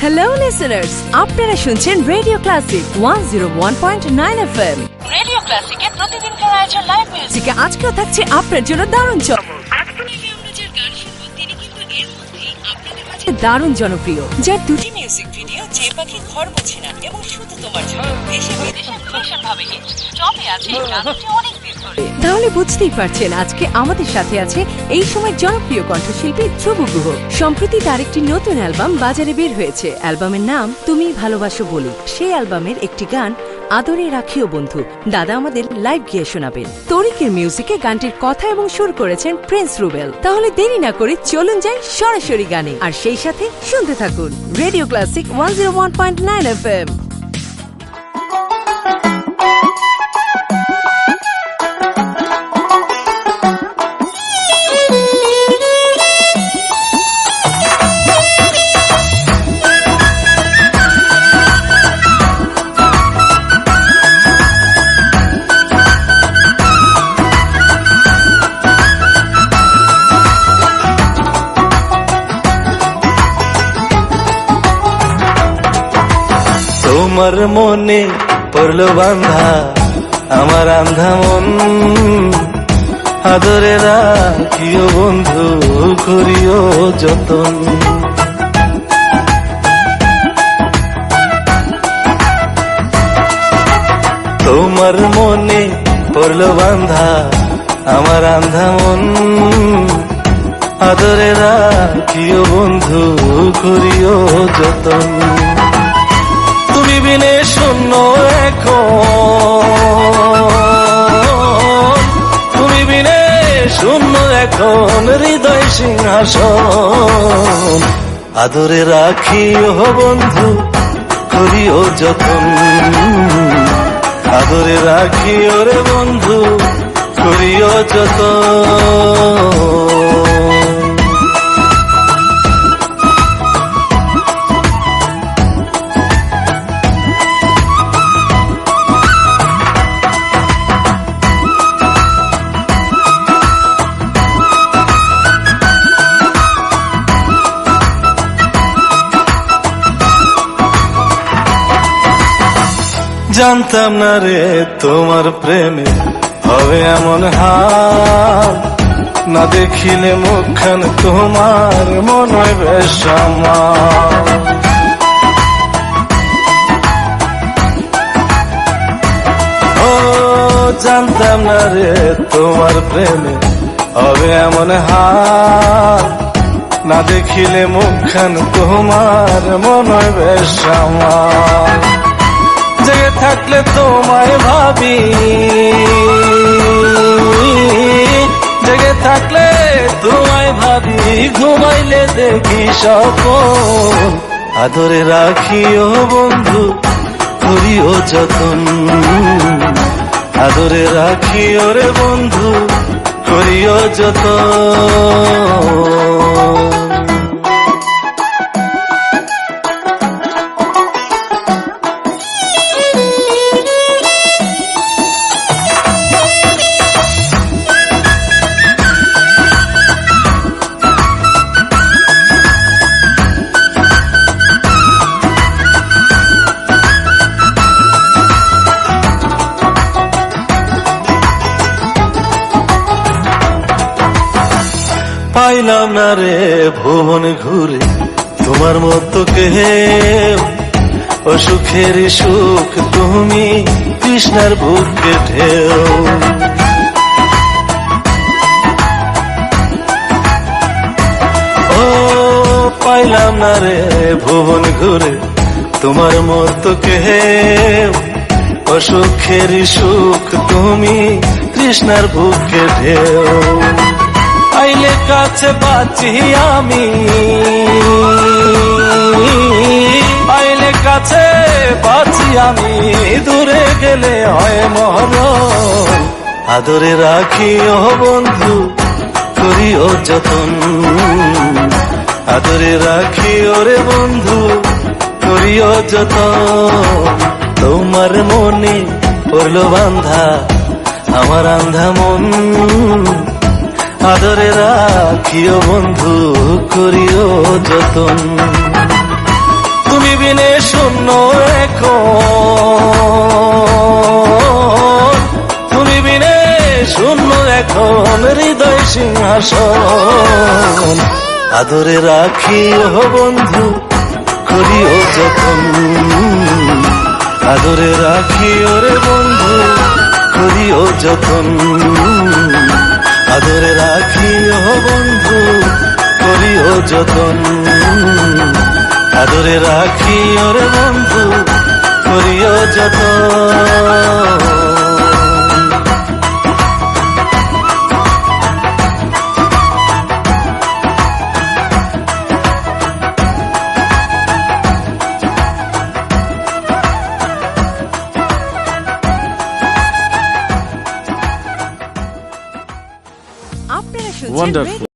Hello listeners, আপনারা শুনছেন radio classic 101.9 FM। Radio ক্লাসিকে প্রতিদিনকার আয়োজন লাইভ মিউজিক। আজকেও থাকছে আপনার জন্য দারুণ চমক। দারুণ জনপ্রিয়, যার দুটি মিউজিক ভিডিও যে পাখি ঘর মোছে না এবং শুধু তোমার জন্য দেশে বিদেশে ভীষণভাবে হিট, টপে আছে গানটি অনেক দিন ধরে। তাহলে বুঝতেই পারছেন আজকে আমাদের সাথে আছে এই সময় জনপ্রিয় কণ্ঠশিল্পী ধ্রুব গুহ। সম্প্রতি তার একটি নতুন অ্যালবাম বাজারে বের হয়েছে। অ্যালবামের নাম তুমি ভালোবাসো বলি। সেই অ্যালবামের একটি গান আদরে রাখিও বন্ধু দাদা আমাদের লাইভ গিয়ে শোনাবেন। তরিকের মিউজিকে গানটির কথা এবং সুর করেছেন প্রিন্স রুবেল। তাহলে দেরি না করে চলুন যাই সরাসরি গানে, আর সেই সাথে শুনতে থাকুন রেডিও ক্লাসিক 101.9 FM। তোমার মনে পড়লো বান্ধা আমার আন্ধা মন, আদরে রাখিও বন্ধু করিও যতন। তোমার মনে পড়লো বান্ধা আমার আন্ধা মন, আদরে রাখিও বন্ধু করিও যতন। তুমি বিনে শূন্য এখন, তুমি বিনে শূন্য এখন হৃদয় সিংহাসন, আদরে রাখিও বন্ধু করিও যতন, আদরে রাখিও রে বন্ধু করিও যতন। জানতাম না রে তোমার প্রেমে হবে এমন হাল, না দেখিলে মুখখান তোমার মনে হয় বেশ আমার। ও জানতাম না রে তোমার প্রেমে হবে এমন হাল, না দেখিলে মুখখান তোমার মনে হয় বেশ আমার। জেগে থাকলে তোমায় ভাবি, জেগে থাকলে তোমায় ভাবি, ঘুমাইলে দেখি স্বপ্ন, আদরে রাখিও বন্ধু করিও যতন, আদরে রাখিও রে বন্ধু করিও যতন। পাইলাম না রে ভুবন ঘুরে তোমার মতো কেউ, ও সুখের সুখ তুমি কৃষ্ণার বুকে ঢেউ। ও পাইলাম না রে ভুবন ঘুরে তোমার মতো কেউ, ও সুখের সুখ তুমি কৃষ্ণার বুকে ঢেউ। আইলে কাছে বাঁচি আমি, আইলে কাছে বাঁচি আমি, দূরে গেলে হয় মরণ, আদরে রাখিও বন্ধু করিও যতন, আদরে রাখিও রে বন্ধু করিও যতন। তোমার মনে পড়লো বান্ধা আমার আন্ধা মন, আদরে রাখিও বন্ধু করিও যতন। বিনে শূন্য এখন, তুমি বিনে শূন্য এখন হৃদয় সিংহাসন। আদরে রাখি ও বন্ধু করিও যতন, আদরে রাখি ওরে বন্ধু করিও যতন, আদরে রাখি ও বন্ধু করিও যতন, আদরে রাখি ওরে বন্ধু করিও যতন। আপনারা শুনছেন Wonderful.